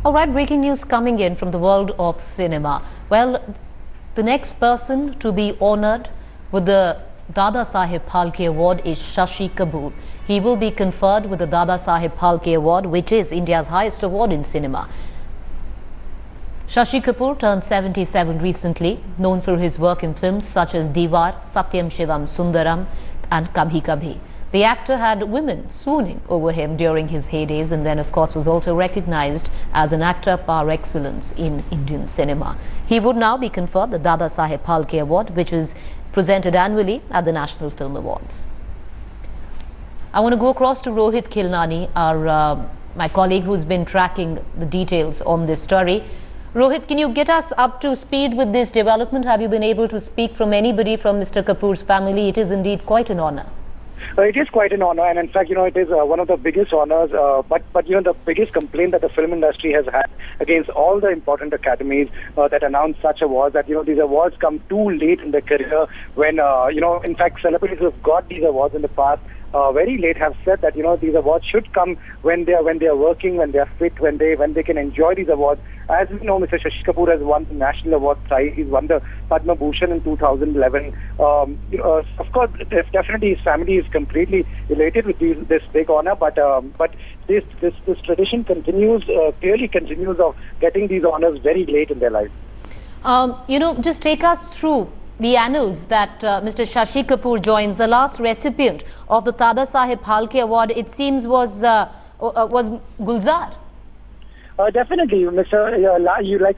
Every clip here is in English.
All right, breaking news coming in from the world of cinema. Well, the next person to be honored with the Dadasaheb Phalke Award is Shashi Kapoor. He will be conferred with the Dadasaheb Phalke Award, which is India's highest award in cinema. Shashi Kapoor turned 77 recently, known for his work in films such as Deewar, Satyam Shivam Sundaram and Kabhi Kabhi. The actor had women swooning over him during his heydays and then of course was also recognized as an actor par excellence in Indian cinema. He would now be conferred the Dadasaheb Phalke Award, which is presented annually at the National Film Awards. I want to go across to Rohit Khilnani, my colleague who's been tracking the details on this story. Rohit, can you get us up to speed with this development? Have you been able to speak from anybody from Mr. Kapoor's family? It is indeed quite an honor. It is quite an honor, and in fact, it is one of the biggest honors. But the biggest complaint that the film industry has had against all the important academies that announce such awards, that these awards come too late in their career. When in fact, celebrities who have got these awards in the past very late have said that these awards should come when they are working, when they are fit, when they can enjoy these awards. As we know, Mr. Shashi Kapoor has won the national award thrice. He's won the Padma Bhushan in 2011. Of course, definitely his family is completely elated with this big honor. But this tradition clearly continues of getting these honors very late in their life. Just take us through the annals that Mr. Shashi Kapoor joins. The last recipient of the Dadasaheb Phalke Award, it seems, was Gulzar. Definitely, Mr.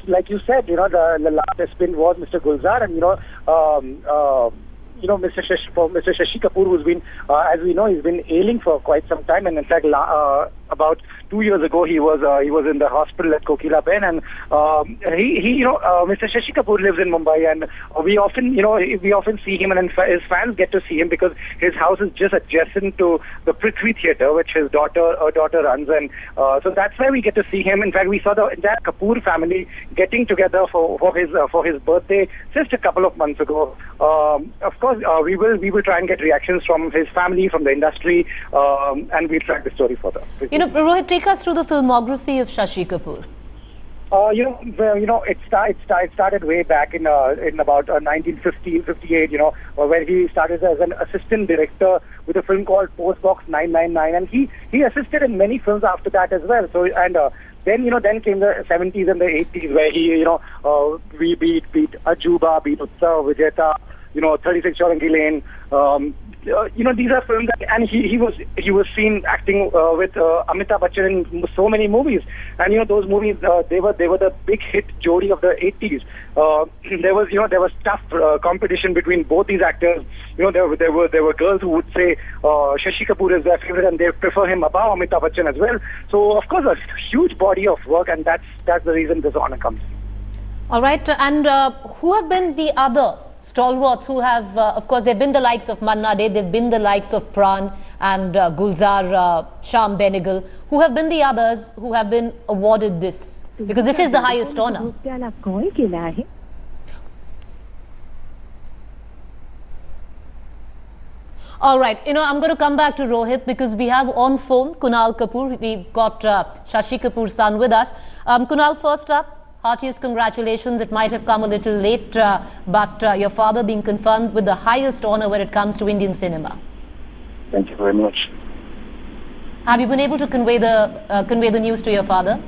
Like you said, the last recipient was Mr. Gulzar, and Mr. Shashi Kapoor, who's been, as we know, he's been ailing for quite some time, and in fact, about 2 years ago, he was in the hospital at Kokila Ben, and Mr. Shashi Kapoor lives in Mumbai, and we often see him, and his fans get to see him because his house is just adjacent to the Prithvi Theatre, which his daughter runs, and so that's where we get to see him. In fact, we saw the entire Kapoor family getting together for his birthday just a couple of months ago. Of course, we will try and get reactions from his family, from the industry, and we'll track the story further. Rohit, take us through the filmography of Shashi Kapoor. It started way back in about 1958, where he started as an assistant director with a film called Postbox 999, and he assisted in many films after that as well. So then came the 70s and the 80s, where we beat Ajuba, beat Utsav, Vijeta, 36 Chaurangi Lane. These are films that, and he was seen acting with Amitabh Bachchan in so many movies, and those movies they were the big hit jodi of the 80s. There was tough competition between both these actors. There were girls who would say Shashi Kapoor is their favorite and they prefer him above Amitabh Bachchan as well. So of course a huge body of work, and that's the reason this honor comes. All right, and who have been the other stalwarts who have, of course, they've been the likes of Manna Dey, they've been the likes of Pran and Gulzar, Sham Benegal, who have been the others who have been awarded this? Because this is the highest honor. All right, I'm going to come back to Rohit because we have on phone Kunal Kapoor. We've got Shashi Kapoor's son with us. Kunal, first up, heartiest congratulations. It might have come a little late, but your father being confirmed with the highest honor when it comes to Indian cinema. Thank you very much. Have you been able to convey the news to your father?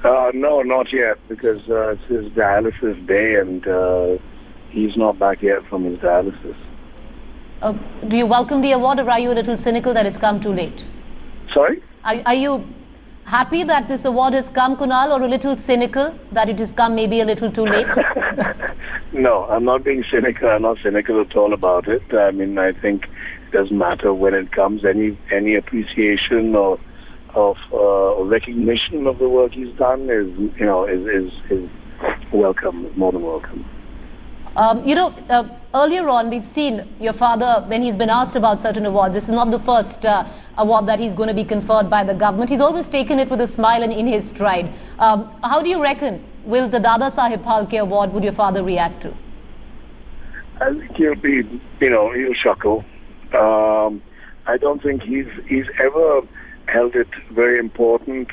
No, not yet, because it's his dialysis day and he's not back yet from his dialysis. Do you welcome the award, or are you a little cynical that it's come too late? Sorry? Are you happy that this award has come, Kunal, or a little cynical that it has come maybe a little too late? No, I'm not being cynical. I'm not cynical at all about it. I mean, I think it doesn't matter when it comes. Any appreciation or of recognition of the work he's done is welcome, more than welcome. Earlier on, we've seen your father, when he's been asked about certain awards, this is not the first award that he's going to be conferred by the government. He's always taken it with a smile and in his stride. How do you reckon will the Dadasaheb Phalke Award, would your father react to? I think he'll chuckle. I don't think he's ever held it very important,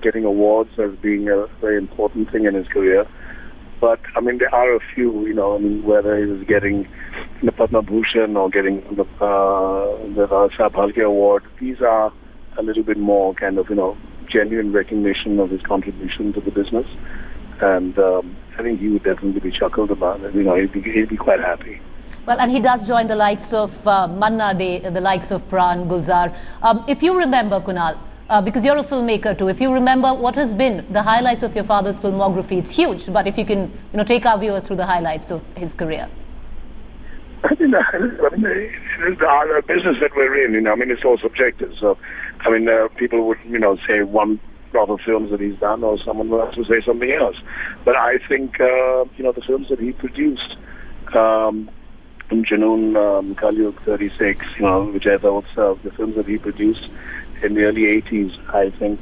getting awards as being a very important thing in his career. But, I mean, there are a few, whether he was getting the Padma Bhushan or getting the Dadasaheb Phalke award, these are a little bit more kind of, genuine recognition of his contribution to the business. And I think he would definitely be chuckled about it. He'd be quite happy. Well, and he does join the likes of Manna Day, the likes of Pran, Gulzar. If you remember, Kunal, because you're a filmmaker too, if you remember what has been the highlights of your father's filmography, it's huge, but if you can, take our viewers through the highlights of his career. I mean, it's our business that we're in, it's all subjective. So, people would, say one of the films that he's done, or someone else would say something else. But I think, the films that he produced, Junoon, Kalyug 36, which I thought the films that he produced in the early 80s, I think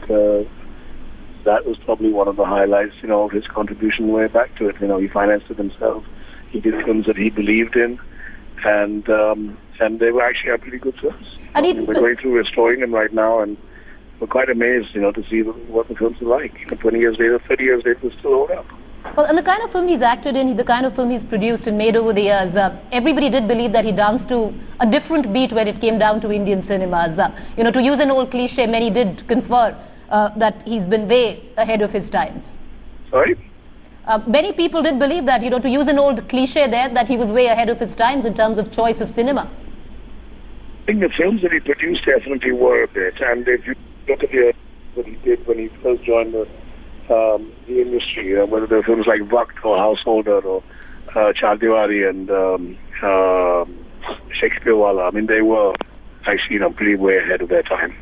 that was probably one of the highlights, of his contribution way back to it. He financed it himself. He did films that he believed in, and they were actually pretty good films. And we're going through restoring them right now, and we're quite amazed, to see what the films are like. 20 years later, 30 years later, they still hold up. Well, and the kind of film he's acted in, the kind of film he's produced and made over the years, everybody did believe that he danced to a different beat when it came down to Indian cinemas. To use an old cliche, many did confer that he's been way ahead of his times. Sorry? Many people did believe that, to use an old cliche there, that he was way ahead of his times in terms of choice of cinema. I think the films that he produced definitely were a bit, and if you look at what he did when he first joined the industry, whether they were films like Vakt or Householder or Chardiwari and Shakespeare Wala, they were actually pretty way ahead of their time.